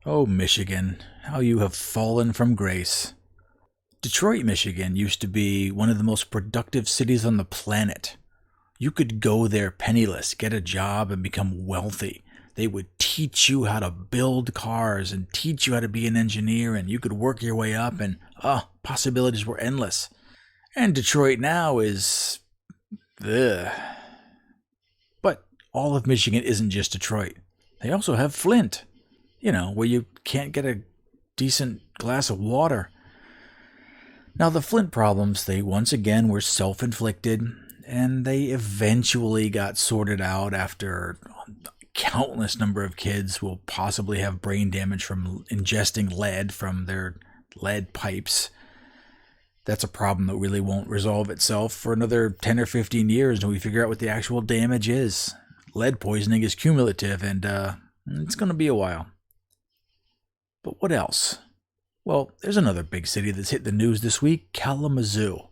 Oh, Michigan, how you have fallen from grace. Detroit, Michigan used to be one of the most productive cities on the planet. You could go there penniless, get a job, and become wealthy. They would teach you how to build cars and teach you how to be an engineer, and you could work your way up, and possibilities were endless. And Detroit now is... ugh. But all of Michigan isn't just Detroit. They also have Flint, where you can't get a decent glass of water. Now, the Flint problems, they once again were self-inflicted, and they eventually got sorted out after countless number of kids will possibly have brain damage from ingesting lead from their lead pipes. That's a problem that really won't resolve itself for another 10 or 15 years until we figure out what the actual damage is. Lead poisoning is cumulative, and it's going to be a while. But what else? Well, there's another big city that's hit the news this week, Kalamazoo.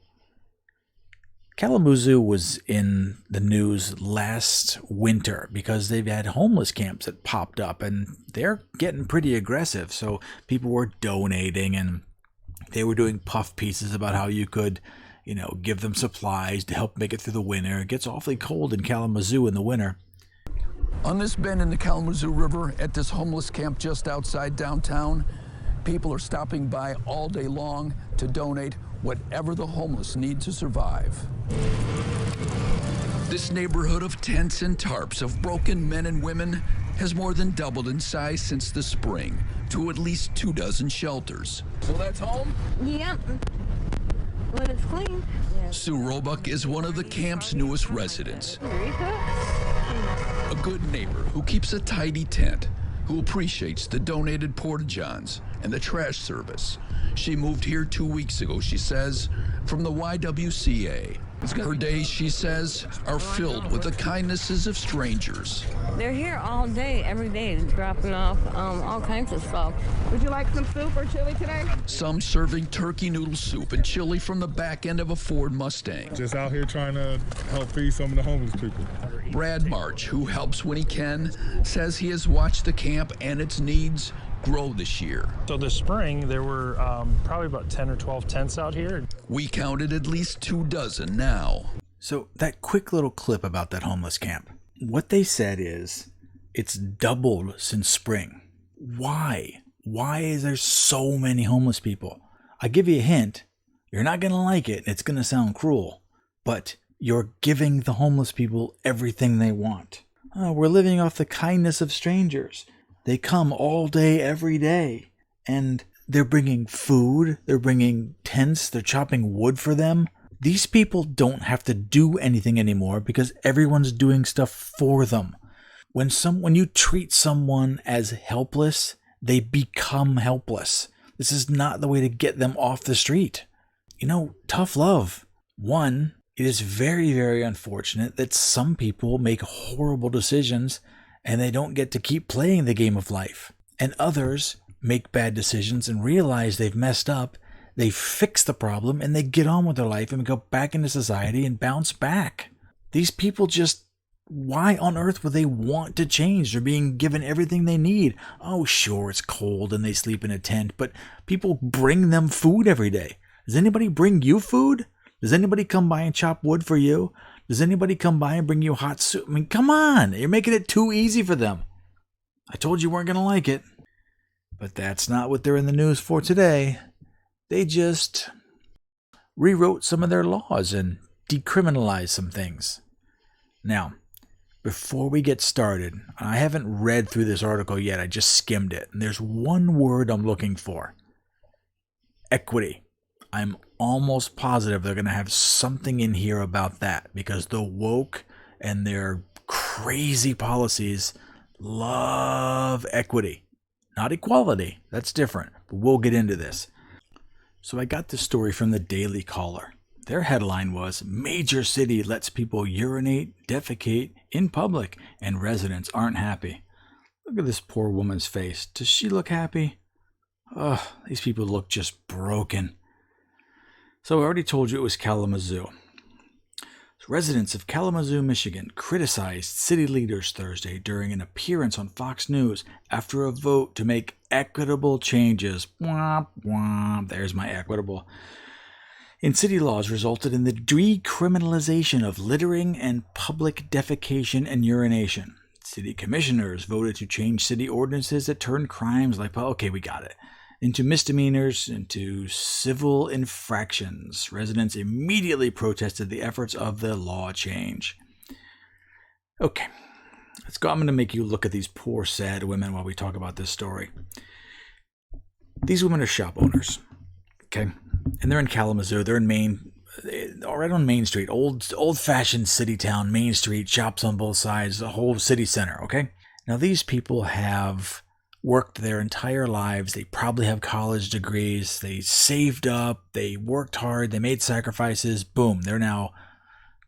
Kalamazoo was in the news last winter because they've had homeless camps that popped up, and they're getting pretty aggressive. So people were donating, and they were doing puff pieces about how you could, give them supplies to help make it through the winter. It gets awfully cold in Kalamazoo in the winter. On this bend in the Kalamazoo River at this homeless camp just outside downtown, people are stopping by all day long to donate whatever the homeless need to survive. This neighborhood of tents and tarps of broken men and women has more than doubled in size since the spring to at least 24 shelters. So that's home? Yep. When it's clean. Sue Roebuck is one of the camp's newest residents. A good neighbor who keeps a tidy tent, who appreciates the donated porta-johns and the trash service. She moved here 2 weeks ago, she says, from the YWCA. Her days, she says, are filled with the kindnesses of strangers. They're here all day, every day, dropping off all kinds of stuff. Would you like some soup or chili today? Some serving turkey noodle soup and chili from the back end of a Ford Mustang. Just out here trying to help feed some of the homeless people. Brad March, who helps when he can, says he has watched the camp and its needs grow this year. So this spring, there were probably about 10 or 12 tents out here. We counted at least 24 now. So that quick little clip about that homeless camp. What they said is it's doubled since spring. Why? Why is there so many homeless people? I give you a hint. You're not going to like it. It's going to sound cruel. But you're giving the homeless people everything they want. We're living off the kindness of strangers. They come all day, every day, and they're bringing food, they're bringing tents, they're chopping wood for them. These people don't have to do anything anymore because everyone's doing stuff for them. When you treat someone as helpless, they become helpless. This is not the way to get them off the street. Tough love. One, it is very, very unfortunate that some people make horrible decisions and they don't get to keep playing the game of life. And others make bad decisions and realize they've messed up. They fix the problem and they get on with their life and go back into society and bounce back. These people why on earth would they want to change? They're being given everything they need. Oh, sure, it's cold and they sleep in a tent, but people bring them food every day. Does anybody bring you food? Does anybody come by and chop wood for you? Does anybody come by and bring you hot soup? I mean, come on. You're making it too easy for them. I told you weren't going to like it. But that's not what they're in the news for today. They just rewrote some of their laws and decriminalized some things. Now, before we get started, I haven't read through this article yet. I just skimmed it. And there's one word I'm looking for. Equity. I'm almost positive they're going to have something in here about that because the woke and their crazy policies love equity. Not equality. That's different. But we'll get into this. So I got this story from the Daily Caller. Their headline was, Major City Lets People Urinate, Defecate in Public, and Residents Aren't Happy. Look at this poor woman's face. Does she look happy? Ugh, these people look just broken. So I already told you it was Kalamazoo. Residents of Kalamazoo, Michigan criticized city leaders Thursday during an appearance on Fox News after a vote to make equitable changes. Womp, womp. There's my equitable. In city laws resulted in the decriminalization of littering and public defecation and urination. City commissioners voted to change city ordinances that turned crimes like, okay, we got it, into misdemeanors, into civil infractions. Residents immediately protested the efforts of the law change. Okay, let's go. I'm going to make you look at these poor, sad women while we talk about this story. These women are shop owners, okay? And they're in Kalamazoo. They're in Maine, right on Main Street, old-fashioned city town, Main Street, shops on both sides, the whole city center, okay? Now, these people have worked their entire lives. They probably have college degrees. They saved up. They worked hard. They made sacrifices. Boom. They're now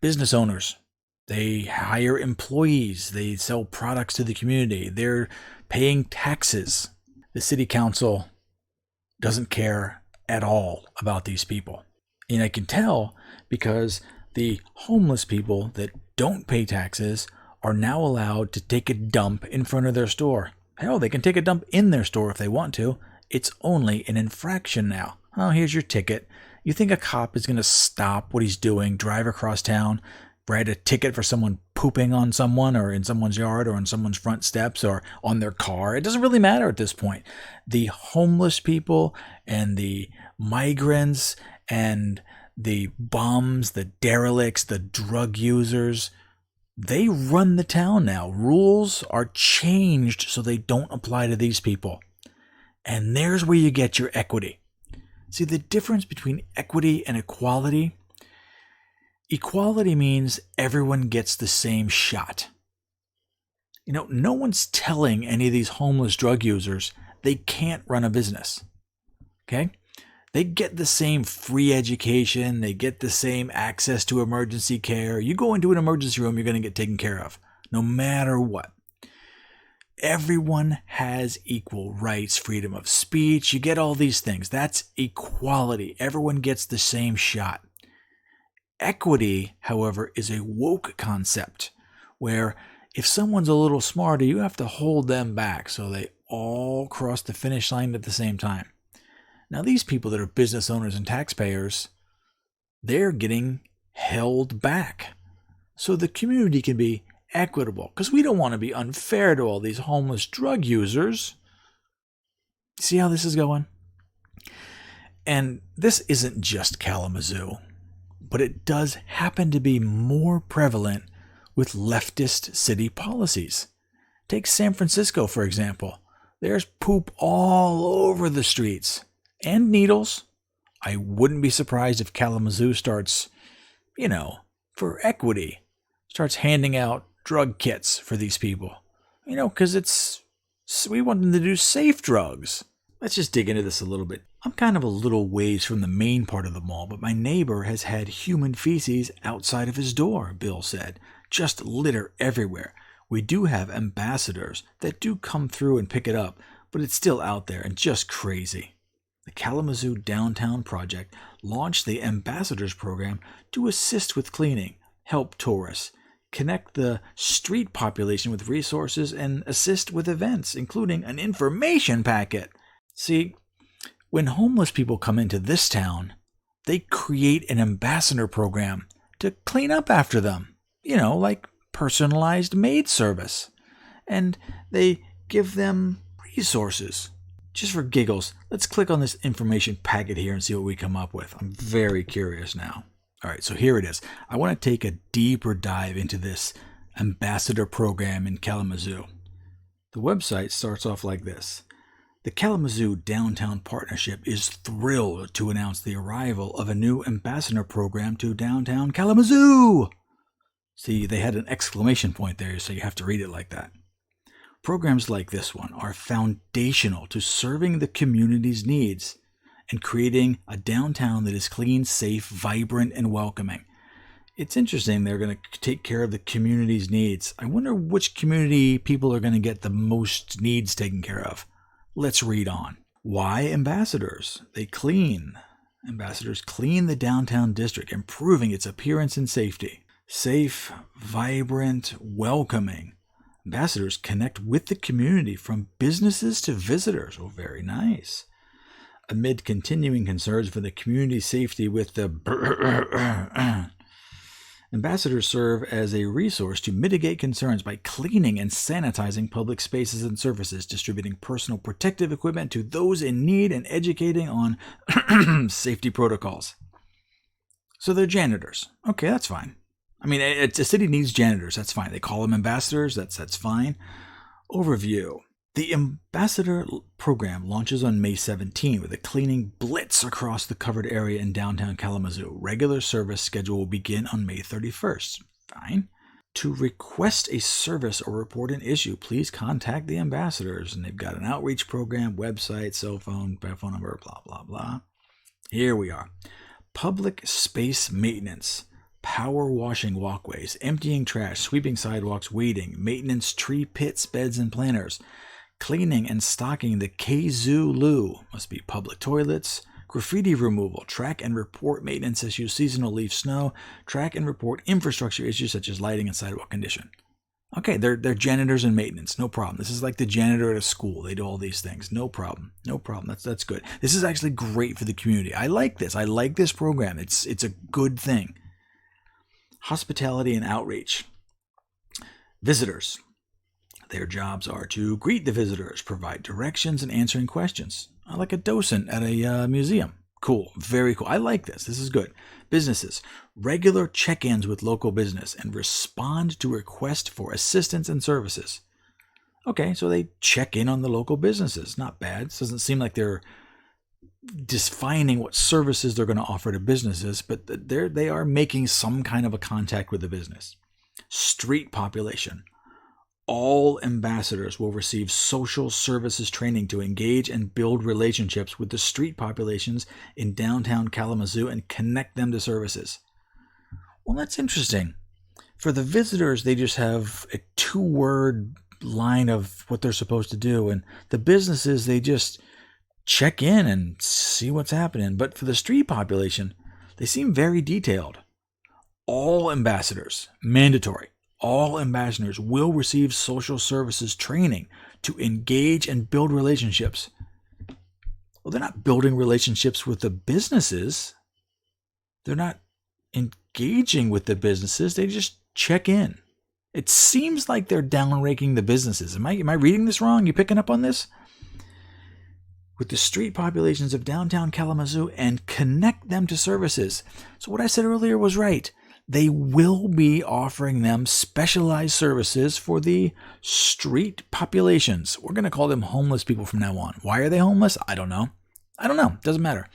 business owners. They hire employees. They sell products to the community. They're paying taxes. The city council doesn't care at all about these people. And I can tell because the homeless people that don't pay taxes are now allowed to take a dump in front of their store. Hell, they can take a dump in their store if they want to. It's only an infraction now. Oh, here's your ticket. You think a cop is going to stop what he's doing, drive across town, write a ticket for someone pooping on someone or in someone's yard or on someone's front steps or on their car? It doesn't really matter at this point. The homeless people and the migrants and the bums, the derelicts, the drug users, they run the town now. Rules are changed so they don't apply to these people. And there's where you get your equity. See, the difference between equity and equality? Equality means everyone gets the same shot. You know, no one's telling any of these homeless drug users they can't run a business. Okay? They get the same free education. They get the same access to emergency care. You go into an emergency room, you're going to get taken care of, no matter what. Everyone has equal rights, freedom of speech. You get all these things. That's equality. Everyone gets the same shot. Equity, however, is a woke concept where if someone's a little smarter, you have to hold them back so they all cross the finish line at the same time. Now, these people that are business owners and taxpayers, they're getting held back so the community can be equitable, because we don't want to be unfair to all these homeless drug users. See how this is going? And this isn't just Kalamazoo, but it does happen to be more prevalent with leftist city policies. Take San Francisco, for example. There's poop all over the streets. And needles. I wouldn't be surprised if Kalamazoo starts, for equity, starts handing out drug kits for these people. Because we want them to do safe drugs. Let's just dig into this a little bit. I'm kind of a little ways from the main part of the mall, but my neighbor has had human feces outside of his door, Bill said. Just litter everywhere. We do have ambassadors that do come through and pick it up, but it's still out there and just crazy. The Kalamazoo Downtown Project launched the Ambassadors Program to assist with cleaning, help tourists, connect the street population with resources, and assist with events, including an information packet. See, when homeless people come into this town, they create an ambassador program to clean up after them, like personalized maid service. And they give them resources. Just for giggles, let's click on this information packet here and see what we come up with. I'm very curious now. All right, so here it is. I want to take a deeper dive into this ambassador program in Kalamazoo. The website starts off like this. The Kalamazoo Downtown Partnership is thrilled to announce the arrival of a new ambassador program to downtown Kalamazoo. See, they had an exclamation point there, so you have to read it like that. Programs like this one are foundational to serving the community's needs and creating a downtown that is clean, safe, vibrant, and welcoming. It's interesting they're going to take care of the community's needs. I wonder which community people are going to get the most needs taken care of. Let's read on. Why ambassadors? Ambassadors clean the downtown district, improving its appearance and safety. Safe, vibrant, welcoming. Ambassadors connect with the community from businesses to visitors. Oh, very nice. Amid continuing concerns for the community safety with the ambassadors serve as a resource to mitigate concerns by cleaning and sanitizing public spaces and surfaces, distributing personal protective equipment to those in need, and educating on safety protocols. So they're janitors. Okay, that's fine. I mean, a city needs janitors. That's fine. They call them ambassadors. That's fine. Overview. The ambassador program launches on May 17 with a cleaning blitz across the covered area in downtown Kalamazoo. Regular service schedule will begin on May 31st. Fine. To request a service or report an issue, please contact the ambassadors. And they've got an outreach program, website, cell phone number, blah, blah, blah. Here we are. Public space maintenance. Power washing walkways, emptying trash, sweeping sidewalks, weeding, maintenance, tree pits, beds, and planters, cleaning and stocking the Kalamazoo, must be public toilets, graffiti removal, track and report maintenance issues, seasonal leaf snow, track and report infrastructure issues such as lighting and sidewalk condition. Okay, they're janitors and maintenance, no problem. This is like the janitor at a school. They do all these things, no problem, no problem. That's good. This is actually great for the community. I like this. I like this program. It's a good thing. Hospitality and outreach. Visitors. Their jobs are to greet the visitors, provide directions, and answering questions. Like a docent at a museum. Cool. Very cool. I like this. This is good. Businesses. Regular check-ins with local business and respond to requests for assistance and services. Okay, so they check in on the local businesses. Not bad. It doesn't seem like they're defining what services they're going to offer to businesses, but they are making some kind of a contact with the business. Street population. All ambassadors will receive social services training to engage and build relationships with the street populations in downtown Kalamazoo and connect them to services. Well, that's interesting. For the visitors, they just have a 2-word line of what they're supposed to do, and the businesses, they just check in and see what's happening. But for the street population, they seem very detailed. All ambassadors, mandatory, all ambassadors will receive social services training to engage and build relationships. Well, they're not building relationships with the businesses. They're not engaging with the businesses. They just check in. It seems like they're downranking the businesses. Am I reading this wrong? You picking up on this? With the street populations of downtown Kalamazoo and connect them to services. So what I said earlier was right. They will be offering them specialized services for the street populations. We're going to call them homeless people from now on. Why are they homeless? I don't know. Doesn't matter.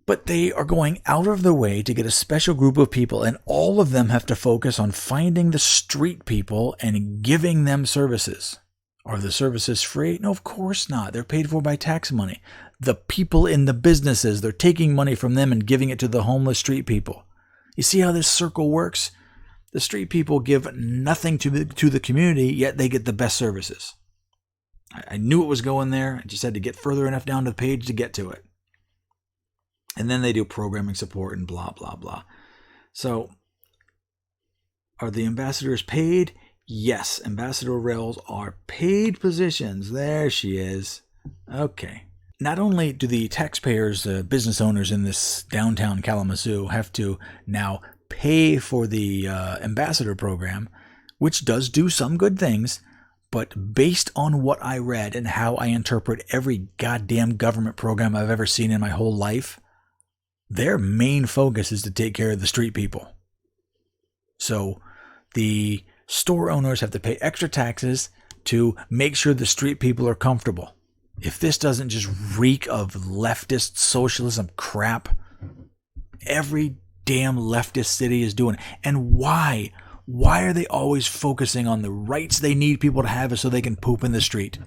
But they are going out of their way to get a special group of people, and all of them have to focus on finding the street people and giving them services. Are the services free? No, of course not. They're paid for by tax money. The people in the businesses, they're taking money from them and giving it to the homeless street people. You see how this circle works? The street people give nothing to the community, yet they get the best services. I knew it was going there. I just had to get further enough down the page to get to it. And then they do programming support and blah, blah, blah. So, are the ambassadors paid? Yes, ambassador roles are paid positions. There she is. Okay. Not only do the taxpayers, the business owners in this downtown Kalamazoo, have to now pay for the ambassador program, which does do some good things, but based on what I read and how I interpret every goddamn government program I've ever seen in my whole life, their main focus is to take care of the street people. So the store owners have to pay extra taxes to make sure the street people are comfortable. If this doesn't just reek of leftist socialism crap, every damn leftist city is doing it. And why? Why are they always focusing on the rights they need people to have so they can poop in the street?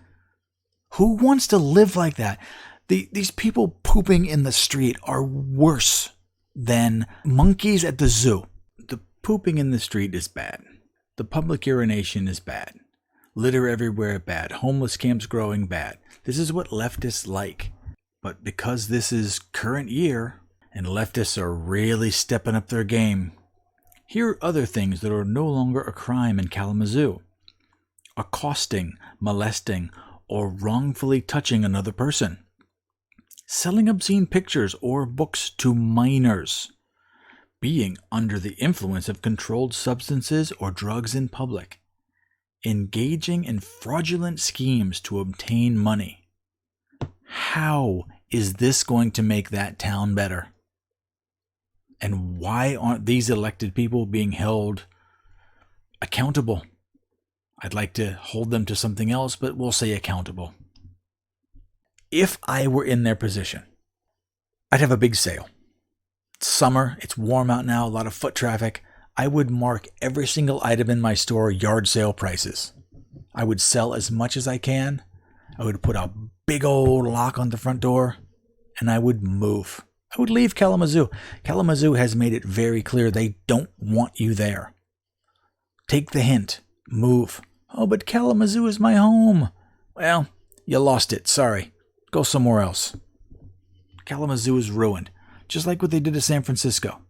Who wants to live like that? These people pooping in the street are worse than monkeys at the zoo. The pooping in the street is bad. The public urination is bad. Litter everywhere, bad. Homeless camps growing, bad. This is what leftists like. But because this is current year, and leftists are really stepping up their game, Here are other things that are no longer a crime in Kalamazoo: accosting, molesting, or wrongfully touching another person, selling obscene pictures or books to minors, being under the influence of controlled substances or drugs in public, engaging in fraudulent schemes to obtain money. How is this going to make that town better? And why aren't these elected people being held accountable? I'd like to hold them to something else, but we'll say accountable. If I were in their position, I'd have a big sale. It's summer, it's warm out now, a lot of foot traffic. I would mark every single item in my store yard sale prices. I would sell as much as I can. I would put a big old lock on the front door, and I would move. I would leave Kalamazoo. Kalamazoo has made it very clear they don't want you there. Take the hint. Move. Oh, but Kalamazoo is my home. Well, you lost it. Sorry. Go somewhere else. Kalamazoo is ruined, just like what they did to San Francisco.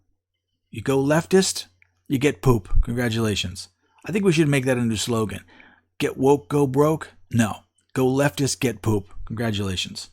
You go leftist, you get poop. Congratulations. I think we should make that a new slogan. Get woke, go broke? No. Go leftist, get poop. Congratulations.